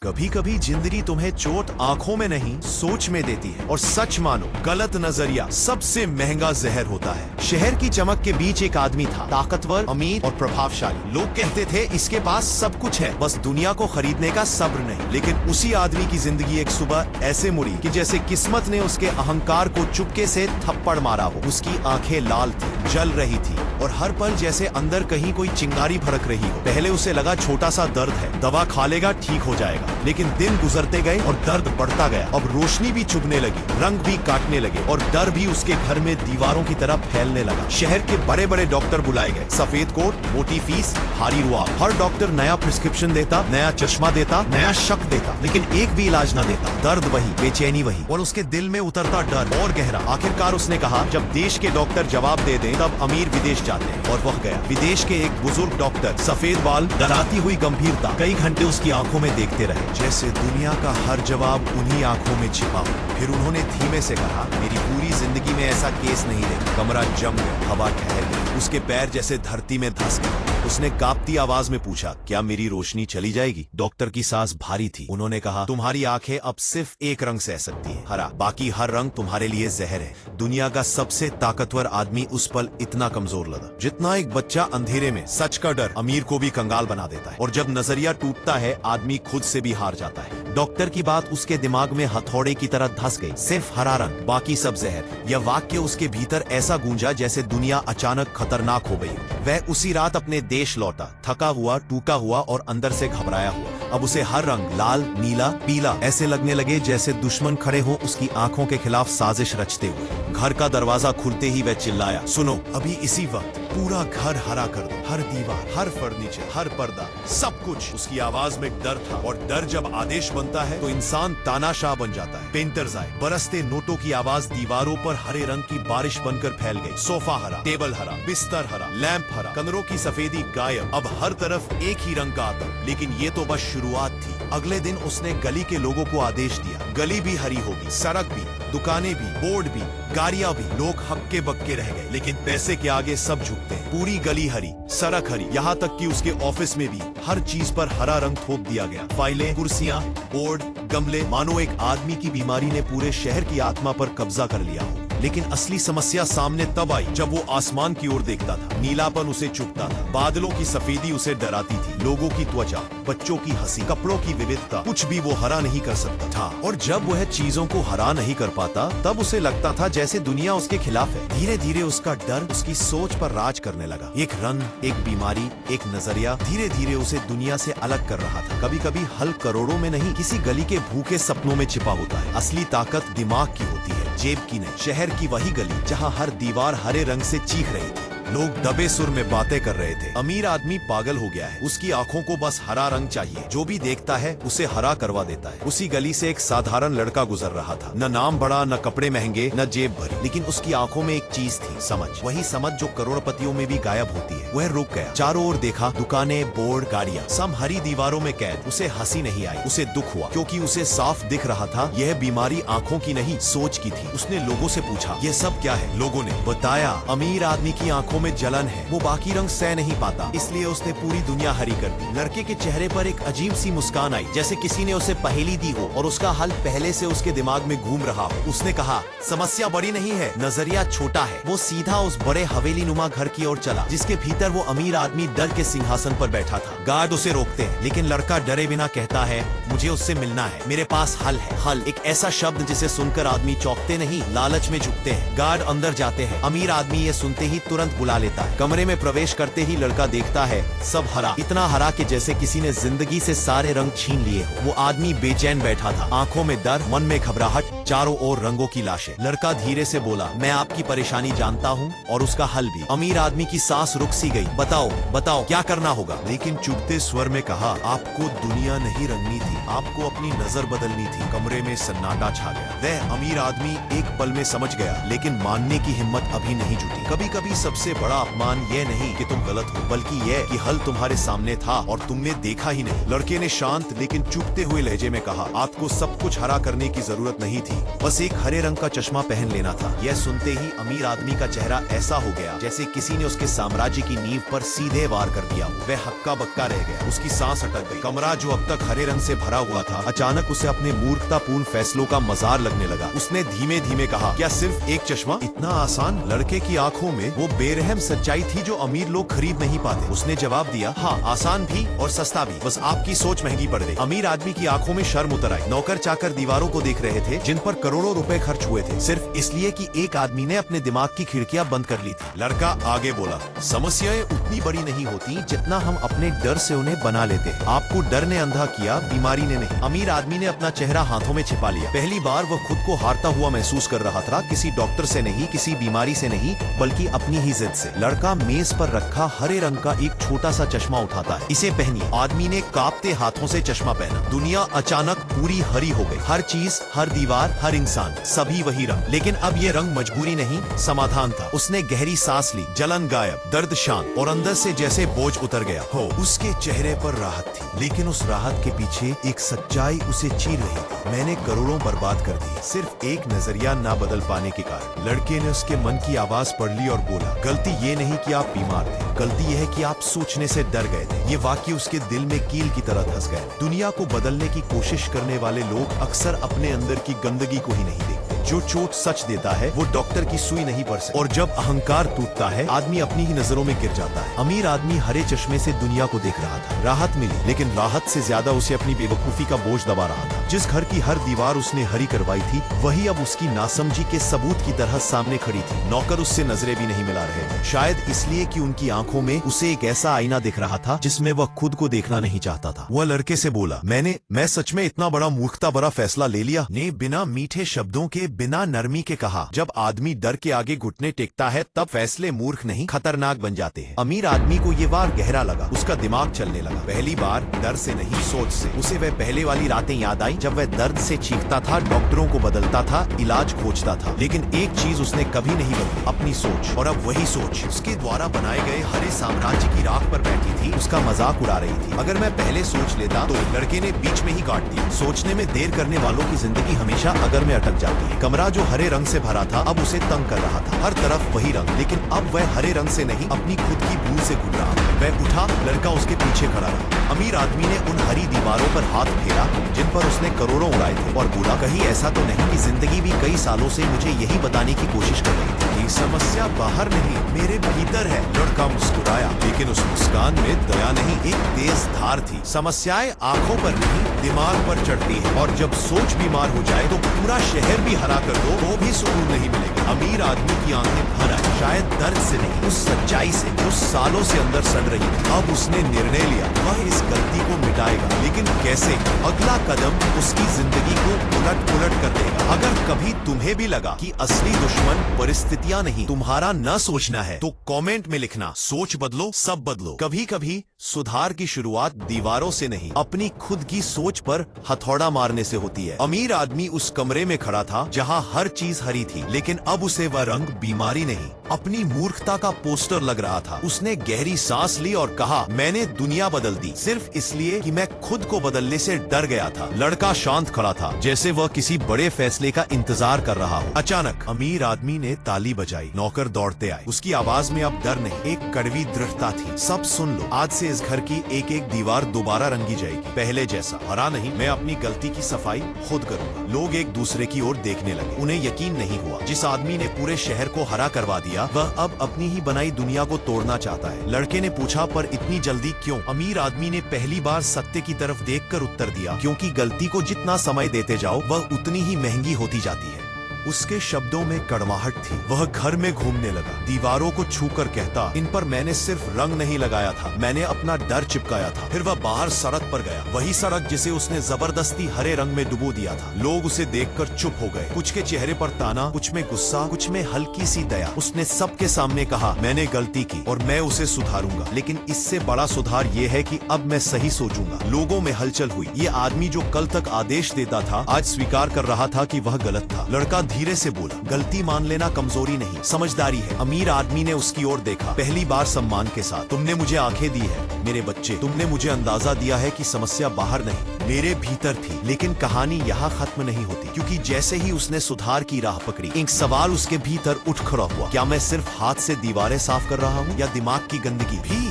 कभी कभी जिंदगी तुम्हें चोट आंखों में नहीं सोच में देती है, और सच मानो गलत नजरिया सबसे महंगा जहर होता है। शहर की चमक के बीच एक आदमी था, ताकतवर, अमीर और प्रभावशाली। लोग कहते थे इसके पास सब कुछ है, बस दुनिया को खरीदने का सब्र नहीं। लेकिन उसी आदमी की जिंदगी एक सुबह ऐसे मुड़ी कि जैसे किस्मत ने उसके अहंकार को चुपके से थप्पड़ मारा हो। उसकी आंखें लाल थी, जल रही थी, और हर पल जैसे अंदर कहीं कोई चिंगारी भड़क रही हो। पहले उसे लगा छोटा सा दर्द है, दवा खा लेगा ठीक हो जाएगा। लेकिन दिन गुजरते गए और दर्द बढ़ता गया। अब रोशनी भी चुभने लगी, रंग भी काटने लगे, और डर भी उसके घर में दीवारों की तरह फैलने लगा। शहर के बड़े बड़े डॉक्टर बुलाए गए, सफेद कोट, मोटी फीस, भारी रुआब। हर डॉक्टर नया प्रिस्क्रिप्शन देता, नया चश्मा देता, नया शक देता, लेकिन एक भी इलाज न देता। दर्द वही, बेचैनी वही, और उसके दिल में उतरता डर और गहरा। आखिरकार उसने कहा, जब देश के डॉक्टर जवाब दे दें तब अमीर विदेश जाते हैं। और वह गया। विदेश के एक बुजुर्ग डॉक्टर, सफेद बाल, डराती हुई गंभीरता, कई घंटे उसकी आंखों में देखते रहे, जैसे दुनिया का हर जवाब उन्हीं आंखों में छिपा हो। फिर उन्होंने धीमे से कहा, मेरी पूरी जिंदगी में ऐसा केस नहीं देखा। कमरा जम गया, हवा ठहर गई, उसके पैर जैसे धरती में धंस गए। उसने कांपती आवाज में पूछा, क्या मेरी रोशनी चली जाएगी? डॉक्टर की सांस भारी थी। उन्होंने कहा, तुम्हारी आंखें अब सिर्फ एक रंग सह सकती है, हरा। बाकी हर रंग तुम्हारे लिए जहर है। दुनिया का सबसे ताकतवर आदमी उस पल इतना कमजोर लगा, जितना एक बच्चा अंधेरे में। सच का डर अमीर को भी कंगाल बना देता है, और जब नजरिया टूटता है आदमी खुद से भी हार जाता है। डॉक्टर की बात उसके दिमाग में हथौड़े की तरह धंस गई। सिर्फ हरा रंग, बाकी सब जहर। यह वाक्य उसके भीतर ऐसा गूंजा जैसे दुनिया अचानक खतरनाक हो गई। वह उसी रात अपने देश लौटा, थका हुआ, टूटा हुआ और अंदर से घबराया हुआ। अब उसे हर रंग, लाल, नीला, पीला, ऐसे लगने लगे जैसे दुश्मन खड़े हो उसकी आंखों के खिलाफ साजिश रचते हुए। घर का दरवाजा खुलते ही वह चिल्लाया, सुनो, अभी इसी वक्त पूरा घर हरा कर दो। हर दीवार, हर फर्नीचर, हर पर्दा, सब कुछ। उसकी आवाज में डर था, और डर जब आदेश बनता है तो इंसान तानाशाह बन जाता है। पेंटर्स आए, बरसते नोटों की आवाज दीवारों पर हरे रंग की बारिश बनकर फैल गई। सोफा हरा, टेबल हरा, बिस्तर हरा, लैंप हरा, कमरों की सफेदी गायब। अब हर तरफ एक ही रंग का आतंक। लेकिन ये तो बस शुरुआत थी। अगले दिन उसने गली के लोगों को आदेश दिया, गली भी हरी होगी, सड़क भी, दुकानें भी, बोर्ड भी, गाड़ियां भी। लोग हक्के बक्के रह गए, लेकिन पैसे के आगे सब झुकते हैं। पूरी गली हरी, सड़क हरी, यहाँ तक कि उसके ऑफिस में भी हर चीज पर हरा रंग थोप दिया गया। फाइलें, कुर्सियां, बोर्ड, गमले, मानो एक आदमी की बीमारी ने पूरे शहर की आत्मा पर कब्जा कर लिया हो। लेकिन असली समस्या सामने तब आई जब वो आसमान की ओर देखता था। नीलापन उसे चुभता था, बादलों की सफेदी उसे डराती थी। लोगों की त्वचा, बच्चों की हंसी, कपड़ों की विविधता, कुछ भी वो हरा नहीं कर सकता था। और जब वह चीजों को हरा नहीं कर पाता तब उसे लगता था जैसे दुनिया उसके खिलाफ है। धीरे धीरे उसका डर उसकी सोच पर राज करने लगा। एक रंग, एक बीमारी, एक नजरिया धीरे धीरे उसे दुनिया से अलग कर रहा था। कभी कभी हल करोड़ों में नहीं, किसी गली के भूखे सपनों में छिपा होता है। असली ताकत दिमाग की होती है, जेब की नहीं। शहर की वही गली जहां हर दीवार हरे रंग से चीख रही थी। लोग दबे सुर में बातें कर रहे थे। अमीर आदमी पागल हो गया है, उसकी आंखों को बस हरा रंग चाहिए। जो भी देखता है उसे हरा करवा देता है। उसी गली से एक साधारण लड़का गुजर रहा था, न नाम बड़ा, न कपड़े महंगे, न जेब भरी, लेकिन उसकी आंखों में एक चीज थी, समझ। वही समझ जो करोड़पतियों में भी गायब होती है। वह रुक गया, चारों ओर देखा, दुकानें, बोर्ड, गाड़ियां, सब हरी दीवारों में कैद। उसे हंसी नहीं आई, उसे दुख हुआ, क्योंकि उसे साफ दिख रहा था यह बीमारी आंखों की नहीं, सोच की थी। उसने लोगों से पूछा, ये सब क्या है? लोगों ने बताया, अमीर आदमी की आंखों में जलन है, वो बाकी रंग सह नहीं पाता, इसलिए उसने पूरी दुनिया हरी कर दी। लड़के के चेहरे पर एक अजीब सी मुस्कान आई, जैसे किसी ने उसे पहेली दी हो और उसका हल पहले से उसके दिमाग में घूम रहा हो। उसने कहा, समस्या बड़ी नहीं है, नजरिया छोटा है। वो सीधा उस बड़े हवेली नुमा घर की ओर चला, जिसके भीतर वो अमीर आदमी डर के सिंहासन पर बैठा था। गार्ड उसे रोकते हैं, लेकिन लड़का डरे बिना कहता है, मुझे उससे मिलना है, मेरे पास हल है। हल, एक ऐसा शब्द जिसे सुनकर आदमी चौंकते नहीं, लालच में झुकते हैं। गार्ड अंदर जाते हैं। अमीर आदमी ये सुनते ही तुरंत बुला लेता है। कमरे में प्रवेश करते ही लड़का देखता है, सब हरा, इतना हरा कि जैसे किसी ने जिंदगी से सारे रंग छीन लिए हो। वो आदमी बेचैन बैठा था, आंखों में डर, मन में घबराहट, चारों ओर रंगों की लाशें। लड़का धीरे से बोला, मैं आपकी परेशानी जानता हूँ और उसका हल भी। अमीर आदमी की सांस रुक सी गई। बताओ बताओ क्या करना होगा? लेकिन चुभते स्वर में कहा, आपको दुनिया नहीं रंगनी थी, आपको अपनी नजर बदलनी थी। कमरे में सन्नाटा छा गया। वह अमीर आदमी एक पल में समझ गया, लेकिन मानने की हिम्मत अभी नहीं जुटी। कभी कभी सबसे बड़ा अपमान यह नहीं कि तुम गलत हो, बल्कि यह कि हल तुम्हारे सामने था और तुमने देखा ही नहीं। लड़के ने शांत लेकिन चुभते हुए लहजे में कहा, आपको सब कुछ हरा करने की जरूरत नहीं थी, बस एक हरे रंग का चश्मा पहन लेना था। यह सुनते ही अमीर आदमी का चेहरा ऐसा हो गया जैसे किसी ने उसके साम्राज्य की नींव पर सीधे वार कर दिया हो। वह हक्का बक्का रह गया, उसकी सांस अटक गई। कमरा जो अब तक हरे रंग से भरा हुआ था अचानक उसे अपने मूर्खतापूर्ण फैसलों का मजार लगने लगा। उसने धीमे धीमे कहा, क्या सिर्फ एक चश्मा? इतना आसान? लड़के की आंखों में वो बेरहम सच्चाई थी जो अमीर लोग खरीद नहीं पाते। उसने जवाब दिया, हाँ, आसान भी और सस्ता भी, बस आपकी सोच महंगी पड़ गई। अमीर आदमी की आंखों में शर्म उतर आई। नौकर चाकर दीवारों को देख रहे थे जिन पर करोड़ों रुपए खर्च हुए थे, सिर्फ इसलिए कि एक आदमी ने अपने दिमाग की खिड़कियां बंद कर ली थी। लड़का आगे बोला, समस्याएं उतनी बड़ी नहीं होती जितना हम अपने डर से उन्हें बना लेते हैं। आपको डर ने अंधा किया, बीमारी ने नहीं। अमीर आदमी ने अपना चेहरा हाथों में छिपा लिया। पहली बार वह खुद को हारता हुआ महसूस कर रहा था, किसी डॉक्टर से नहीं, किसी बीमारी से नहीं, बल्कि अपनी ही जिद से। लड़का मेज पर रखा हरे रंग का एक छोटा सा चश्मा उठाता है। इसे पहनिए। आदमी ने कांपते हाथों से चश्मा पहना। दुनिया अचानक पूरी हरी हो गई। हर चीज, हर दीवार, हर इंसान, सभी वही रंग। लेकिन अब ये रंग मजबूरी नहीं, समाधान था। उसने गहरी सांस ली, जलन गायब, दर्द शांत, और अंदर से जैसे बोझ उतर गया हो। उसके चेहरे पर राहत थी, लेकिन उस राहत के पीछे एक सच्चाई उसे चीर रही थी। मैंने करोड़ों बर्बाद कर दिए सिर्फ एक नजरिया ना बदल पाने के कारण। लड़के ने उसके मन की आवाज पढ़ ली और बोला, गलती ये नहीं कि आप बीमार थे, गलती यह है कि आप सोचने से डर गए थे। ये वाक्य उसके दिल में कील की तरह धंस गए। दुनिया को बदलने की कोशिश करने वाले लोग अक्सर अपने अंदर की गंदगी को ही नहीं देखते। जो चोट सच देता है वो डॉक्टर की सुई नहीं पड़ सकती। और जब अहंकार टूटता है आदमी अपनी ही नजरों में गिर जाता है। अमीर आदमी हरे चश्मे से दुनिया को देख रहा था। राहत मिली, लेकिन राहत से ज्यादा उसे अपनी बेवकूफी का बोझ दबा रहा था। जिस घर की हर दीवार उसने हरी करवाई थी वही अब उसकी नासमझी के सबूत की तरह सामने खड़ी थी। नौकर उससे नजरें भी नहीं मिला रहे थे, शायद इसलिए कि उनकी आंखों में उसे एक ऐसा आईना दिख रहा था जिसमें वह खुद को देखना नहीं चाहता था। वह लड़के से बोला, मैं सच में इतना बड़ा मूर्खता भरा फैसला ले लिया? ने बिना मीठे शब्दों के, बिना नरमी के कहा। जब आदमी डर के आगे घुटने टेकता है तब फैसले मूर्ख नहीं खतरनाक बन जाते हैं। अमीर आदमी को ये वार गहरा लगा। उसका दिमाग चलने लगा। पहली बार डर से नहीं, सोच से। उसे वह पहले वाली रातें याद आई जब वह दर्द से चीखता था, डॉक्टरों को बदलता था, इलाज खोजता था, लेकिन एक चीज उसने कभी नहीं बदली, अपनी सोच। और अब वही सोच उसके द्वारा बनाए गए हरे साम्राज्य की राख पर बैठी थी, उसका मजाक उड़ा रही थी। अगर मैं पहले सोच लेता तो लड़के ने बीच में ही काट दिया। सोचने में देर करने वालों की जिंदगी हमेशा अगर में अटक जाती है। कमरा जो हरे रंग से भरा था अब उसे तंग कर रहा था। हर तरफ वही रंग, लेकिन अब वह हरे रंग से नहीं, अपनी खुद की भूल से गुजर रहा था। वह उठा, लड़का उसके पीछे खड़ा रहा। अमीर आदमी ने उन हरी दीवारों पर हाथ फेरा जिन पर उसने करोड़ों उड़ाए थे और बोला, कहीं ऐसा तो नहीं कि जिंदगी भी कई सालों से मुझे यही बताने की कोशिश कर रही थी। ये समस्या बाहर नहीं, मेरे भीतर है। लड़का मुस्कुराया, लेकिन उस मुस्कान में दया नहीं, एक तेज धार थी। समस्याएं आंखों पर नहीं, दिमाग पर चढ़ती है, और जब सोच बीमार हो जाए तो पूरा शहर भी हरा कर दो वो भी सुकून नहीं मिलेगा। अमीर आदमी की आंखें भर आई, शायद दर्द से नहीं, उस सच्चाई से जो सालों से अंदर सड़ रही थी। अब उसने निर्णय लिया, वह इस गलती को मिटाएगा, लेकिन कैसे? अगला कदम उसकी जिंदगी को उलट पुलट कर देगा। अगर कभी तुम्हें भी लगा कि असली दुश्मन परिस्थितियां नहीं, तुम्हारा न सोचना है, तो कमेंट में लिखना, सोच बदलो, सब बदलो। कभी कभी सुधार की शुरुआत दीवारों से नहीं, अपनी खुद की सोच पर हथौड़ा मारने से होती है। अमीर आदमी उस कमरे में खड़ा था जहां हर चीज हरी थी, लेकिन अब उसे वह रंग बीमारी नहीं, अपनी मूर्खता का पोस्टर लग रहा था। उसने गहरी सांस ली और कहा, मैंने दुनिया बदल दी सिर्फ इसलिए कि मैं खुद को बदलने से डर गया था। लड़का शांत खड़ा था, जैसे वह किसी बड़े फैसले का इंतजार कर रहा हो। अचानक अमीर आदमी ने ताली बजाई। नौकर दौड़ते आए। उसकी आवाज में अब डर नहीं, एक कड़वी दृढ़ता थी। सब सुन लो, आज से इस घर की एक एक दीवार दोबारा रंगी जाएगी, पहले जैसा। हरा नहीं, मैं अपनी गलती की सफाई खुद करूंगा। लोग एक दूसरे की ओर देखने लगे। उन्हें यकीन नहीं हुआ, जिस आदमी ने पूरे शहर को हरा करवा दिया वह अब अपनी ही बनाई दुनिया को तोड़ना चाहता है। लड़के ने पूछा, पर इतनी जल्दी क्यों? अमीर आदमी ने पहली बार सत्य की तरफ देखकर उत्तर दिया, क्योंकि गलती को जितना समय देते जाओ वह उतनी ही महंगी होती जाती है। उसके शब्दों में कड़वाहट थी। वह घर में घूमने लगा, दीवारों को छूकर कहता, इन पर मैंने सिर्फ रंग नहीं लगाया था, मैंने अपना डर चिपकाया था। फिर वह बाहर सड़क पर गया, वही सड़क जिसे उसने जबरदस्ती हरे रंग में डुबो दिया था। लोग उसे देखकर चुप हो गए, कुछ के चेहरे पर ताना, कुछ में गुस्सा, कुछ में हल्की सी दया। उसने सबके सामने कहा, मैंने गलती की और मैं उसे सुधारूंगा, लेकिन इससे बड़ा सुधार ये है कि अब मैं सही सोचूंगा। लोगों में हलचल हुई। ये आदमी जो कल तक आदेश देता था आज स्वीकार कर रहा था कि वह गलत था। लड़का धीरे से बोला, गलती मान लेना कमजोरी नहीं, समझदारी है। अमीर आदमी ने उसकी ओर देखा, पहली बार सम्मान के साथ। तुमने मुझे आंखें दी है मेरे बच्चे, तुमने मुझे अंदाजा दिया है कि समस्या बाहर नहीं मेरे भीतर थी। लेकिन कहानी यहाँ खत्म नहीं होती, क्योंकि जैसे ही उसने सुधार की राह पकड़ी, एक सवाल उसके भीतर उठ खड़ा हुआ, क्या मैं सिर्फ हाथ से दीवारें साफ कर रहा हूँ या दिमाग की गंदगी भी?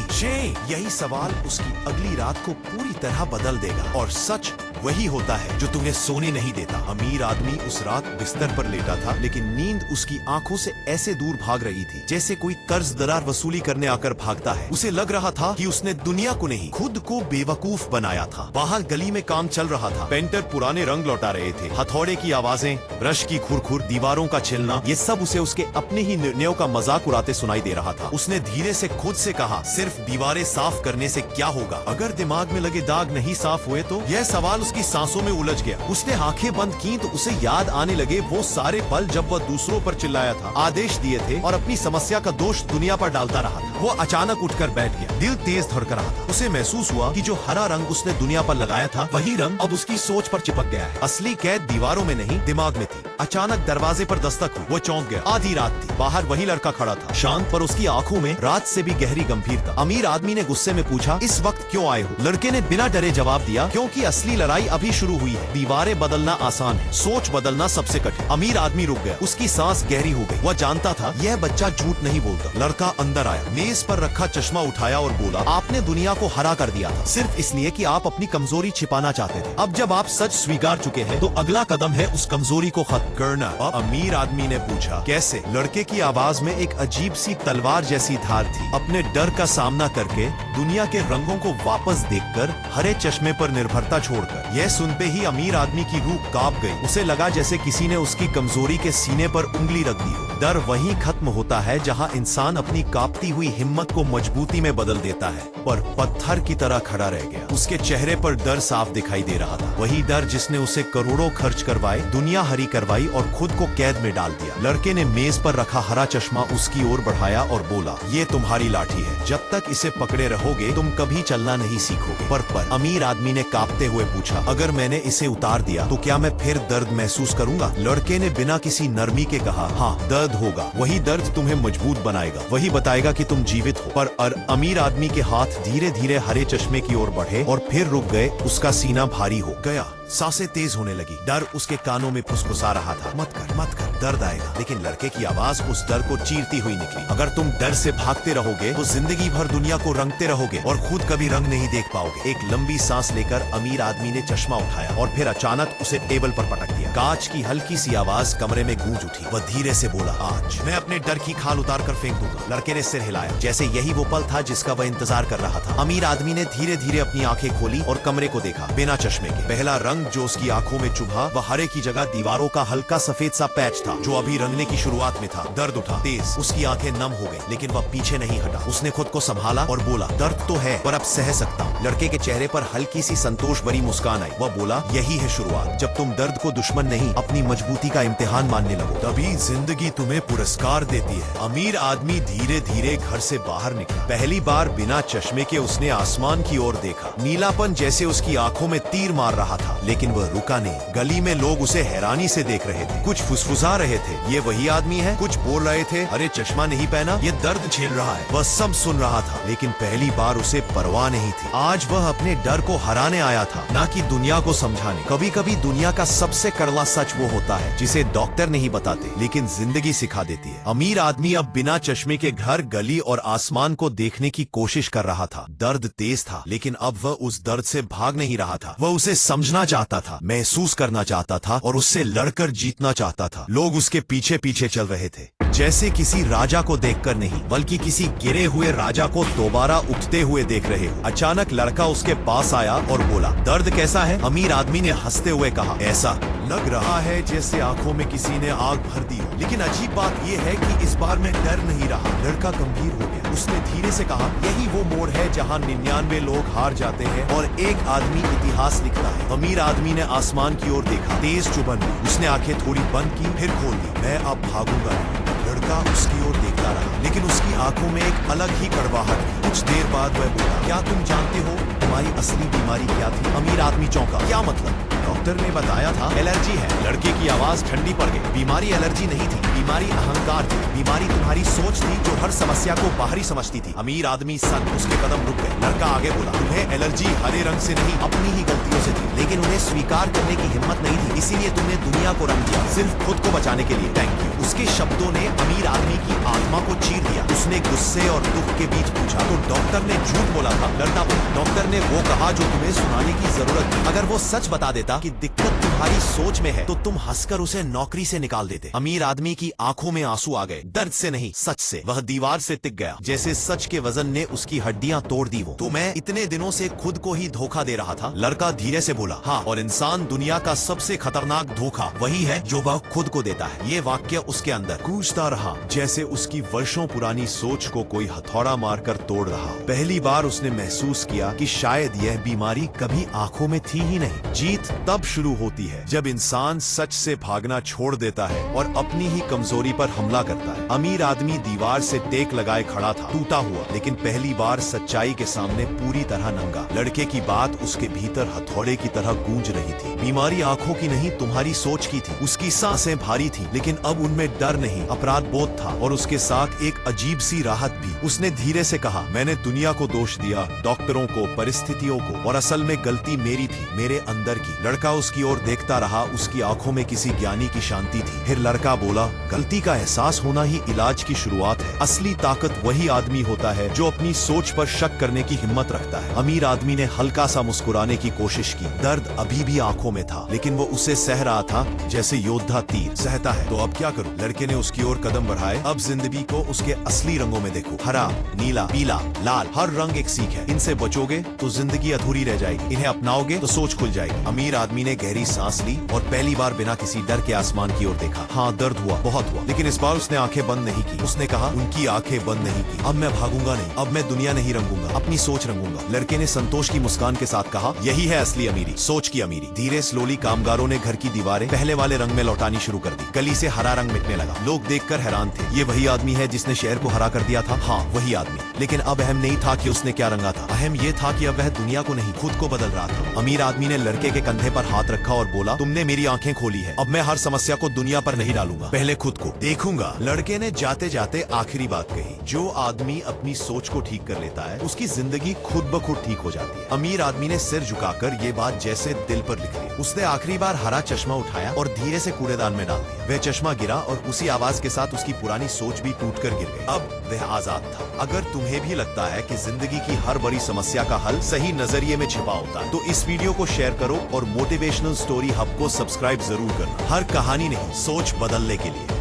यही सवाल उसकी अगली रात को पूरी तरह बदल देगा। और सच वही होता है जो तुम्हें सोने नहीं देता। अमीर आदमी उस रात बिस्तर पर लेटा था, लेकिन नींद उसकी आंखों से ऐसे दूर भाग रही थी जैसे कोई कर्जदार वसूली करने आकर भागता है। उसे लग रहा था कि उसने दुनिया को नहीं, खुद को बेवकूफ बनाया था। बाहर गली में काम चल रहा था, पेंटर पुराने रंग लौटा रहे थे, हथौड़े की आवाजें, ब्रश की खुरखुर, दीवारों का छिलना, ये सब उसे उसके अपने ही निर्णयों का मजाक उड़ाते सुनाई दे रहा था। उसने धीरे से खुद से कहा, सिर्फ दीवारें साफ करने से क्या होगा? अगर दिमाग में लगे दाग नहीं साफ हुए तो? यह सवाल उसकी सांसों में उलझ गया। उसने आंखें बंद की तो उसे याद आने लगे वो सारे पल जब वह दूसरों पर चिल्लाया था, आदेश दिए थे और अपनी समस्या का दोष दुनिया पर डालता रहा था। वो अचानक उठकर बैठ गया, दिल तेज धड़क रहा था। उसे महसूस हुआ कि जो हरा रंग उसने दुनिया पर लगाया था, वही रंग अब उसकी सोच पर चिपक गया है। असली कैद दीवारों में नहीं, दिमाग में थी। अचानक दरवाजे पर दस्तक हुई, वो चौंक गया। आधी रात थी, बाहर वही लड़का खड़ा था, शांत, पर उसकी आंखों में रात से भी गहरी गंभीरता। अमीर आदमी ने गुस्से में पूछा, इस वक्त क्यों आए हो? लड़के ने बिना डरे जवाब दिया, क्योंकि असली लड़ाई अभी शुरू हुई है। दीवारें बदलना आसान है, सोच बदलना सबसे कठिन। अमीर आदमी रुक गया, उसकी सांस गहरी हो गई। वह जानता था यह बच्चा झूठ नहीं बोलता। लड़का अंदर आया, मेज पर रखा चश्मा उठाया और बोला, आपने दुनिया को हरा कर दिया था, सिर्फ इसलिए कि आप अपनी कमजोरी छिपाना चाहते थे। अब जब आप सच स्वीकार चुके हैं, तो अगला कदम है उस कमजोरी को खत्म करना। अमीर आदमी ने पूछा, कैसे? लड़के की आवाज में एक अजीब सी तलवार जैसी धार थी। अपने डर का सामना करके, दुनिया के रंगों को वापस देखकर, हरे चश्मे पर निर्भरता छोड़कर। यह सुनते ही अमीर आदमी की रूह कांप गई। उसे लगा जैसे किसी ने उसकी कमजोरी के सीने पर उंगली रख दी हो। डर वहीं खत्म होता है जहां इंसान अपनी कांपती हुई हिम्मत को मजबूती में बदल देता है। पर पत्थर की तरह खड़ा रह गया। उसके चेहरे पर डर साफ दिखाई दे रहा था, वही डर जिसने उसे करोड़ों खर्च करवाए, दुनिया हरी करवाई और खुद को कैद में डाल दिया। लड़के ने मेज पर रखा हरा चश्मा उसकी ओर बढ़ाया और बोला, ये तुम्हारी लाठी है, जब तक इसे पकड़े रहोगे तुम कभी चलना नहीं सीखोगे। पर अमीर आदमी ने कांपते हुए पूछा, अगर मैंने इसे उतार दिया तो क्या मैं फिर दर्द महसूस करूंगा? लड़के ने बिना किसी नरमी के कहा, हाँ, दर्द होगा। वही दर्द तुम्हें मजबूत बनाएगा, वही बताएगा कि तुम जीवित हो। पर अमीर आदमी के हाथ धीरे धीरे हरे चश्मे की ओर बढ़े और फिर रुक गए। उसका सीना भारी हो गया, सांसें तेज होने लगी। डर उसके कानों में फुसफुसा रहा था, मत कर, मत कर, दर्द आएगा। लेकिन लड़के की आवाज उस डर को चीरती हुई निकली, अगर तुम डर से भागते रहोगे तो जिंदगी भर दुनिया को रंगते रहोगे और खुद कभी रंग नहीं देख पाओगे। एक लंबी सांस लेकर अमीर आदमी ने चश्मा उठाया और फिर अचानक उसे टेबल पर पटक दिया। कांच की हल्की सी आवाज कमरे में गूंज उठी। वह धीरे से बोला, आज मैं अपने डर की खाल उतार कर फेंक दूंगा। लड़के ने सिर हिलाया, जैसे यही वो पल था जिसका वह इंतजार कर रहा था। अमीर आदमी ने धीरे धीरे अपनी आंखें खोली और कमरे को देखा, बिना चश्मे के। पहला रंग जो उसकी आंखों में चुभा, वह हरे की जगह दीवारों का हल्का सफेद सा पैच था, जो अभी रंगने की शुरुआत में था। दर्द उठा, तेज, उसकी आंखें नम हो गई, लेकिन वह पीछे नहीं हटा। उसने खुद को संभाला और बोला, दर्द तो है पर अब सह सकता हूँ। लड़के के चेहरे पर हल्की सी संतोष भरी मुस्कान आई। वह बोला, यही है शुरुआत। जब तुम दर्द को दुश्मन नहीं, अपनी मजबूती का इम्तिहान मानने लगो, तभी जिंदगी तुम्हें पुरस्कार देती है। अमीर आदमी धीरे धीरे घर से बाहर निकला। पहली बार बिना चश्मे के उसने आसमान की ओर देखा। नीलापन जैसे उसकी आंखों में तीर मार रहा था, लेकिन वह रुका नहीं। गली में लोग उसे हैरानी से देख रहे थे, कुछ फुसफुसा रहे थे, ये वही आदमी है। कुछ बोल रहे थे, अरे चश्मा नहीं पहना, ये दर्द झेल रहा है। वह सब सुन रहा था, लेकिन पहली बार उसे परवाह नहीं थी। आज वह अपने डर को हराने आया था, ना कि दुनिया को समझाने। कभी कभी दुनिया का सबसे कड़वा सच वो होता है जिसे डॉक्टर नहीं बताते, लेकिन जिंदगी सिखा देती है। अमीर आदमी अब बिना चश्मे के घर, गली और आसमान को देखने की कोशिश कर रहा था। दर्द तेज था, लेकिन अब वह उस दर्द से भाग नहीं रहा था। वह उसे समझना चाहता था, महसूस करना चाहता था और उससे लड़कर जीतना चाहता था। लोग उसके पीछे पीछे चल रहे थे, जैसे किसी राजा को देखकर नहीं, बल्कि किसी गिरे हुए राजा को दोबारा उठते हुए देख रहे हो। अचानक लड़का उसके पास आया और बोला, दर्द कैसा है? अमीर आदमी ने हंसते हुए कहा, ऐसा लग रहा है जैसे आंखों में किसी ने आग भर दी हो। लेकिन अजीब बात यह है कि इस बार मैं डर नहीं रहा। लड़का गंभीर हो गया। उसने धीरे से कहा, यही वो मोड़ है जहां 99 लोग हार जाते हैं और एक आदमी इतिहास लिखता है। अमीर आदमी ने आसमान की ओर देखा, तेज चुभन हुई। उसने आंखें थोड़ी बंद की, फिर खोल दी। मैं अब भागूंगा नहीं। लड़का उसकी ओर देखता रहा, लेकिन उसकी आंखों में एक अलग ही कड़वाहट थी। कुछ देर बाद वह बोला, क्या तुम जानते हो तुम्हारी असली बीमारी क्या थी? अमीर आदमी चौंका, क्या मतलब? डॉक्टर ने बताया था एलर्जी है। लड़के की आवाज ठंडी पड़ गई। बीमारी एलर्जी नहीं थी, बीमारी अहंकार थी। बीमारी तुम्हारी सोच थी जो हर समस्या को बाहरी समझती थी। अमीर आदमी सन उसके कदम रुक गए। लड़का आगे बोला, तुम्हें एलर्जी हरे रंग से नहीं अपनी ही गलतियों से थी, लेकिन उन्हें स्वीकार करने की हिम्मत नहीं थी, इसीलिए तुमने दुनिया को रंग दिया सिर्फ खुद को बचाने के लिए। Thank you. उसके शब्दों ने अमीर आदमी की आत्मा को चीर दिया। उसने गुस्से और दुख के बीच पूछा, तो डॉक्टर ने झूठ बोला था? लड़का बोला, डॉक्टर ने वो कहा जो तुम्हें सुनाने की जरूरत थी। अगर वो सच बता देता कि दिक्कत तुम्हारी सोच में है तो तुम हंसकर उसे नौकरी से निकाल देते। अमीर आदमी की आंखों में आंसू आ गए, दर्द से नहीं सच से। वह दीवार से टिक गया, जैसे सच के वजन ने उसकी हड्डियां तोड़ दी वो। तो मैं इतने दिनों से खुद को ही धोखा दे रहा था। लड़का धीरे से बोला, हाँ, और इंसान दुनिया का सबसे खतरनाक धोखा वही है जो वह खुद को देता है। ये वाक्य उसके अंदर गूंजता रहा, जैसे उसकी वर्षों पुरानी सोच को कोई हथौड़ा मारकर तोड़ रहा। पहली बार उसने महसूस किया कि शायद यह बीमारी कभी आंखों में थी ही नहीं। जीत तब शुरू होती है जब इंसान सच से भागना छोड़ देता है और अपनी ही कमजोरी पर हमला करता है। अमीर आदमी दीवार से टेक लगाए खड़ा था, टूटा हुआ, लेकिन पहली बार सच्चाई के सामने पूरी तरह नंगा। लड़के की बात उसके भीतर हथौड़े की तरह गूंज रही थी। बीमारी आंखों की नहीं, तुम्हारी सोच की थी। उसकी सांसें भारी थी, लेकिन अब उनमें डर नहीं, अपराध बोध था, और उसके साथ एक अजीब सी राहत भी। उसने धीरे से कहा, मैंने दुनिया को दोष दिया, डॉक्टरों को, परिस्थितियों को, और असल में गलती मेरी थी, मेरे अंदर की। लड़का उसकी ओर देखता रहा, उसकी आंखों में किसी ज्ञानी की शांति थी। फिर लड़का बोला, गलती का एहसास होना ही इलाज की शुरुआत है। असली ताकत वही आदमी होता है जो अपनी सोच पर शक करने की हिम्मत रखता है। अमीर आदमी ने हल्का सा मुस्कुराने की कोशिश की। दर्द अभी भी आंखों में था, लेकिन वो उसे सह रहा था जैसे योद्धा तीर सहता है। तो अब क्या करूं? लड़के ने उसकी ओर कदम बढ़ाए। अब जिंदगी को उसके असली रंगों में देखो। हरा, नीला, पीला, लाल, हर रंग एक सीख है। इनसे बचोगे तो जिंदगी अधूरी रह जाएगी, इन्हें अपनाओगे तो सोच खुल जाएगी। अमीर आदमी ने गहरी सांस ली और पहली बार बिना किसी डर के आसमान की ओर देखा। हाँ, दर्द हुआ, बहुत हुआ, लेकिन इस बार उसने आंखें बंद नहीं की। उसने कहा, उनकी आंखें बंद नहीं की। अब मैं भागूंगा नहीं, अब मैं दुनिया नहीं रंगूंगा, अपनी सोच रंगूंगा। लड़के ने संतोष की मुस्कान के साथ कहा, यही है असली अमीरी, सोच की अमीरी। धीरे स्लोली कामगारों ने घर की दीवारें पहले वाले रंग में लौटानी शुरू कर दी। गली से हरा रंग मिटने लगा। लोग देखकर हैरान थे। ये वही आदमी है जिसने शहर को हरा कर दिया था? हाँ, वही आदमी। लेकिन अब अहम नहीं था कि उसने क्या रंगा था, अहम ये था कि अब वह दुनिया को नहीं, खुद को बदल रहा था। अमीर आदमी ने लड़के के कंधे पर हाथ रखा और बोला, तुमने मेरी आंखें खोली है। अब मैं हर समस्या को दुनिया पर नहीं डालूंगा, पहले खुद को देखूंगा। लड़के ने जाते जाते आखिरी बात कही, जो आदमी अपनी सोच को ठीक कर लेता है उसकी जिंदगी खुद ब खुद ठीक हो जाती है। अमीर आदमी ने सिर झुकाकर ये बात जैसे दिल पर लिख ली। उसने आखिरी बार हरा चश्मा उठाया और धीरे से कूड़ेदान में डाल दिया। वह चश्मा गिरा और उसी आवाज के साथ उसकी पुरानी सोच भी टूटकर गिर गई। अब वह आजाद था। अगर तुम्हें भी लगता है कि जिंदगी की हर बड़ी समस्या का हल सही नजरिए में छिपा होता है, तो इस वीडियो को शेयर करो और मोटिवेशनल स्टोरी हब को सब्सक्राइब जरूर करना। हर कहानी नहीं, सोच बदलने के लिए।